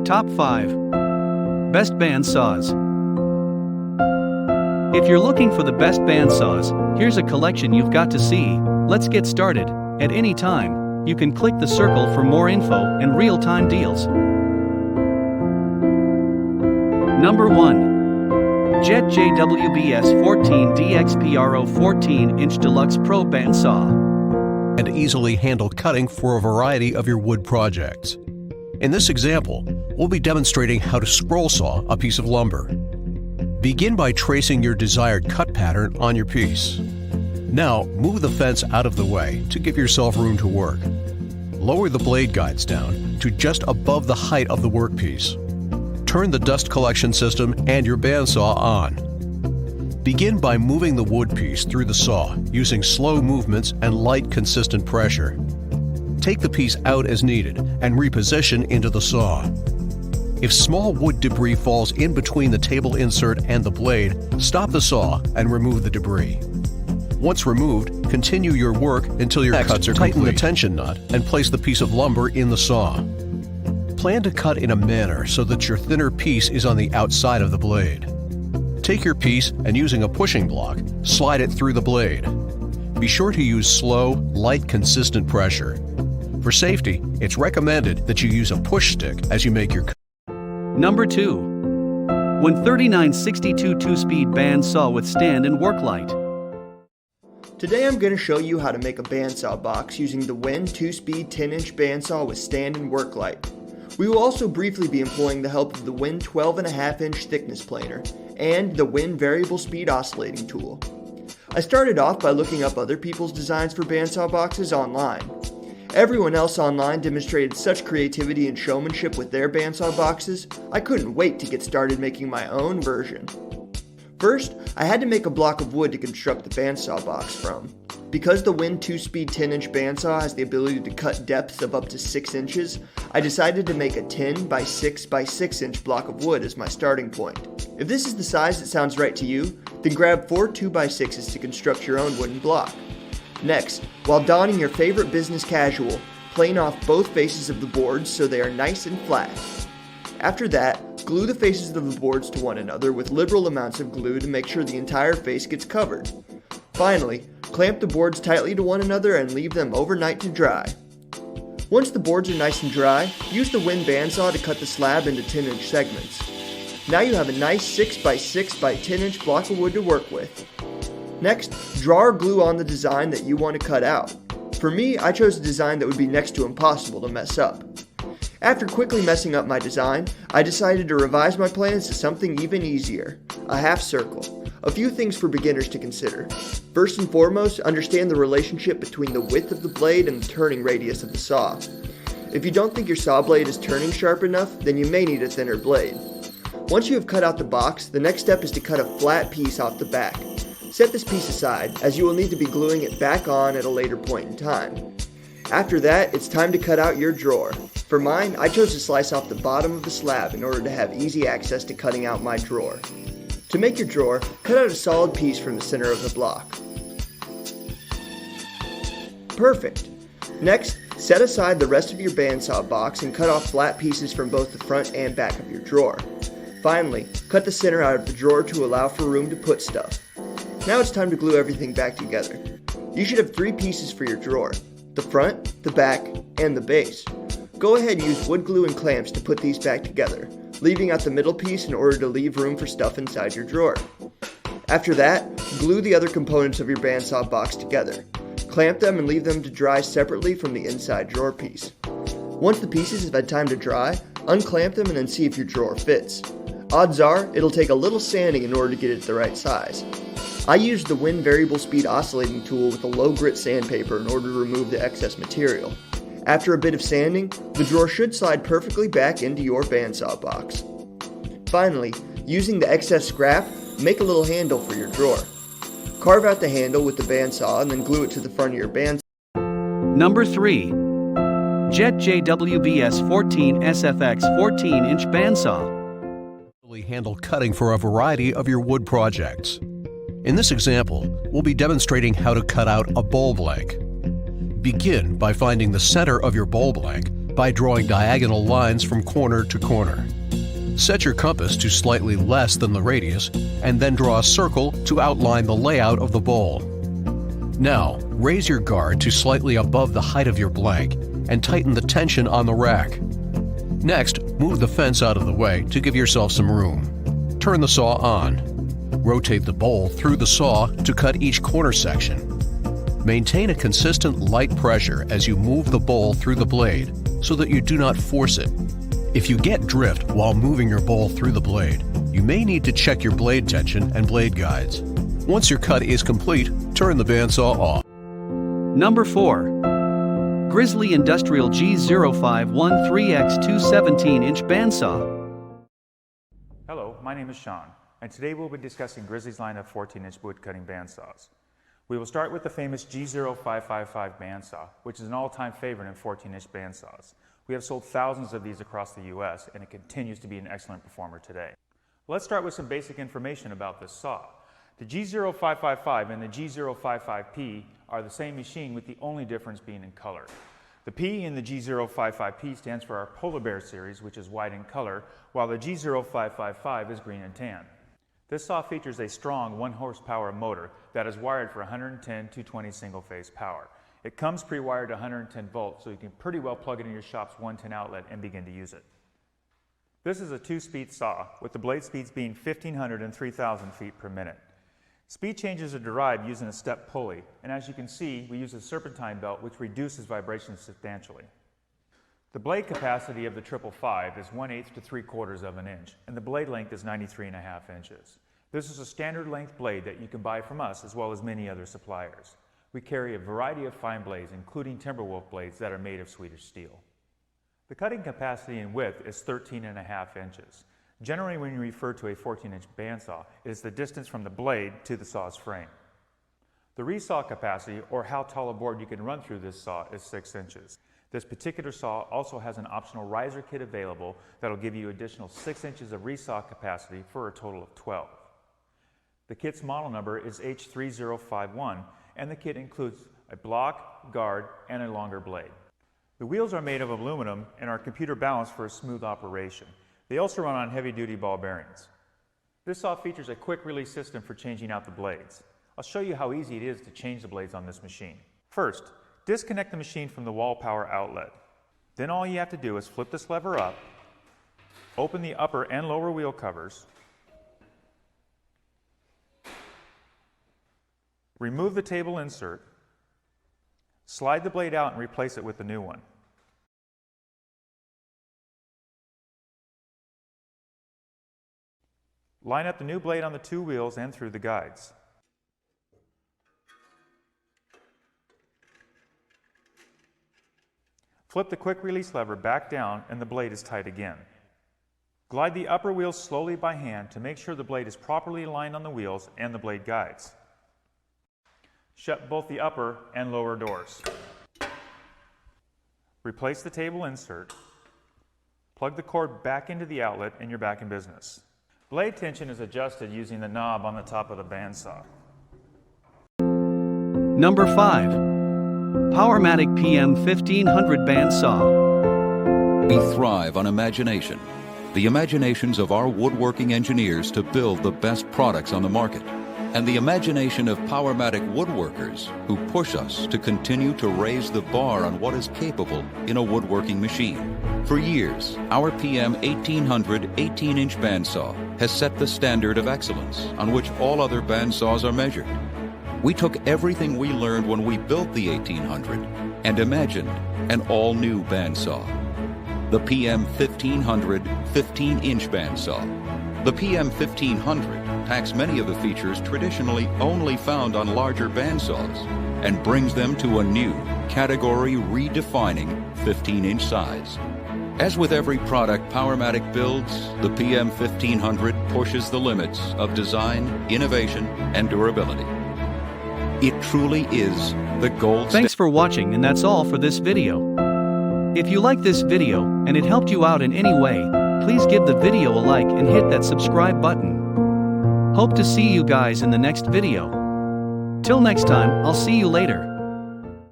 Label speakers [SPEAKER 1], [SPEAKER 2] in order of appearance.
[SPEAKER 1] Top 5 Best Bandsaws. If you're looking for the best bandsaws, here's a collection you've got to see. Let's get started. At any time, you can click the circle for more info and real-time deals. Number 1. Jet JWBS 14 DXPRO 14-inch Deluxe Pro Bandsaw.
[SPEAKER 2] And easily handle cutting for a variety of your wood projects. In this example, we'll be demonstrating how to scroll saw a piece of lumber. Begin by tracing your desired cut pattern on your piece. Now, move the fence out of the way to give yourself room to work. Lower the blade guides down to just above the height of the workpiece. Turn the dust collection system and your bandsaw on. Begin by moving the wood piece through the saw using slow movements and light, consistent pressure. Take the piece out as needed and reposition into the saw. If small wood debris falls in between the table insert and the blade, stop the saw and remove the debris. Once removed, continue your work until your cuts are complete. Tighten the tension nut and place the piece of lumber in the saw. Plan to cut in a manner so that your thinner piece is on the outside of the blade. Take your piece and using a pushing block, slide it through the blade. Be sure to use slow, light, consistent pressure. For safety, it's recommended that you use a push stick as you make your cut.
[SPEAKER 1] Number 2. Win 3962 2-speed bandsaw with stand and work light.
[SPEAKER 3] Today I'm going to show you how to make a bandsaw box using the Win 2-speed 10-inch bandsaw with stand and work light. We will also briefly be employing the help of the Win 12.5-inch thickness planer and the Win variable speed oscillating tool. I started off by looking up other people's designs for bandsaw boxes online. Everyone else online demonstrated such creativity and showmanship with their bandsaw boxes, I couldn't wait to get started making my own version. First, I had to make a block of wood to construct the bandsaw box from. Because the Win 2-speed 10-inch bandsaw has the ability to cut depths of up to 6 inches, I decided to make a 10 by 6 by 6 inch block of wood as my starting point. If this is the size that sounds right to you, then grab 4 2x6s to construct your own wooden block. Next, while donning your favorite business casual, plane off both faces of the boards so they are nice and flat. After that, glue the faces of the boards to one another with liberal amounts of glue to make sure the entire face gets covered. Finally, clamp the boards tightly to one another and leave them overnight to dry. Once the boards are nice and dry, use the Win bandsaw to cut the slab into 10-inch segments. Now you have a nice 6 by 6 by 10-inch block of wood to work with. Next, draw or glue on the design that you want to cut out. For me, I chose a design that would be next to impossible to mess up. After quickly messing up my design, I decided to revise my plans to something even easier, a half circle. A few things for beginners to consider. First and foremost, understand the relationship between the width of the blade and the turning radius of the saw. If you don't think your saw blade is turning sharp enough, then you may need a thinner blade. Once you have cut out the box, the next step is to cut a flat piece off the back. Set this piece aside, as you will need to be gluing it back on at a later point in time. After that, it's time to cut out your drawer. For mine, I chose to slice off the bottom of the slab in order to have easy access to cutting out my drawer. To make your drawer, cut out a solid piece from the center of the block. Perfect! Next, set aside the rest of your bandsaw box and cut off flat pieces from both the front and back of your drawer. Finally, cut the center out of the drawer to allow for room to put stuff. Now it's time to glue everything back together. You should have 3 pieces for your drawer: the front, the back, and the base. Go ahead and use wood glue and clamps to put these back together, leaving out the middle piece in order to leave room for stuff inside your drawer. After that, glue the other components of your bandsaw box together. Clamp them and leave them to dry separately from the inside drawer piece. Once the pieces have had time to dry, unclamp them and then see if your drawer fits. Odds are, it'll take a little sanding in order to get it the right size. I used the Win variable speed oscillating tool with a low grit sandpaper in order to remove the excess material. After a bit of sanding, the drawer should slide perfectly back into your bandsaw box. Finally, using the excess scrap, make a little handle for your drawer. Carve out the handle with the bandsaw and then glue it to the front of your bandsaw.
[SPEAKER 1] Number 3. Jet JWBS 14 SFX 14-inch bandsaw.
[SPEAKER 2] Handle cutting for a variety of your wood projects. In this example, we'll be demonstrating how to cut out a bowl blank. Begin by finding the center of your bowl blank by drawing diagonal lines from corner to corner. Set your compass to slightly less than the radius, and then draw a circle to outline the layout of the bowl. Now, raise your guard to slightly above the height of your blank and tighten the tension on the rack. Next, move the fence out of the way to give yourself some room. Turn the saw on. Rotate the bowl through the saw to cut each corner section. Maintain a consistent light pressure as you move the bowl through the blade so that you do not force it. If you get drift while moving your bowl through the blade, you may need to check your blade tension and blade guides. Once your cut is complete, turn the bandsaw off.
[SPEAKER 1] Number 4. Grizzly Industrial G0513X 217-inch bandsaw.
[SPEAKER 4] Hello, my name is Sean, and today we'll be discussing Grizzly's line of 14-inch wood cutting bandsaws. We will start with the famous G0555 bandsaw, which is an all-time favorite in 14-inch bandsaws. We have sold thousands of these across the US, and it continues to be an excellent performer today. Let's start with some basic information about this saw. The G0555 and the G055P are the same machine, with the only difference being in color. The P in the G055P stands for our Polar Bear series, which is white in color, while the G0555 is green and tan. This saw features a strong 1 horsepower motor that is wired for 110-220 single-phase power. It comes pre-wired to 110 volts, so you can pretty well plug it in your shop's 110 outlet and begin to use it. This is a 2-speed saw, with the blade speeds being 1,500 and 3,000 feet per minute. Speed changes are derived using a step pulley, and as you can see, we use a serpentine belt which reduces vibration substantially. The blade capacity of the 555 is 1/8 to 3/4 of an inch, and the blade length is 93.5 inches. This is a standard length blade that you can buy from us as well as many other suppliers. We carry a variety of fine blades, including Timberwolf blades that are made of Swedish steel. The cutting capacity in width is 13.5 inches. Generally, when you refer to a 14-inch bandsaw, it is the distance from the blade to the saw's frame. The resaw capacity, or how tall a board you can run through this saw, is 6 inches. This particular saw also has an optional riser kit available that will give you additional 6 inches of resaw capacity for a total of 12. The kit's model number is H3051, and the kit includes a block, guard, and a longer blade. The wheels are made of aluminum and are computer balanced for a smooth operation. They also run on heavy-duty ball bearings. This saw features a quick release system for changing out the blades. I'll show you how easy it is to change the blades on this machine. First, disconnect the machine from the wall power outlet. Then all you have to do is flip this lever up, open the upper and lower wheel covers, remove the table insert, slide the blade out and replace it with the new one. Line up the new blade on the 2 wheels and through the guides. Flip the quick release lever back down and the blade is tight again. Glide the upper wheels slowly by hand to make sure the blade is properly aligned on the wheels and the blade guides. Shut both the upper and lower doors. Replace the table insert. Plug the cord back into the outlet and you're back in business. Blade tension is adjusted using the knob on the top of the bandsaw.
[SPEAKER 1] Number 5. Powermatic PM1500 bandsaw.
[SPEAKER 5] We thrive on imagination. The imaginations of our woodworking engineers to build the best products on the market. And the imagination of Powermatic woodworkers who push us to continue to raise the bar on what is capable in a woodworking machine. For years, our PM 1800 18-inch bandsaw has set the standard of excellence on which all other bandsaws are measured. We took everything we learned when we built the 1800 and imagined an all-new bandsaw. The PM 1500 15-inch bandsaw. The PM 1500 packs many of the features traditionally only found on larger bandsaws and brings them to a new, category-redefining 15-inch size. As with every product Powermatic builds, the PM 1500 pushes the limits of design, innovation, and durability. It truly is the gold standard.
[SPEAKER 1] Thanks for watching, and that's all for this video. If you like this video and it helped you out in any way, please give the video a like and hit that subscribe button. Hope to see you guys in the next video. Till next time, I'll see you later.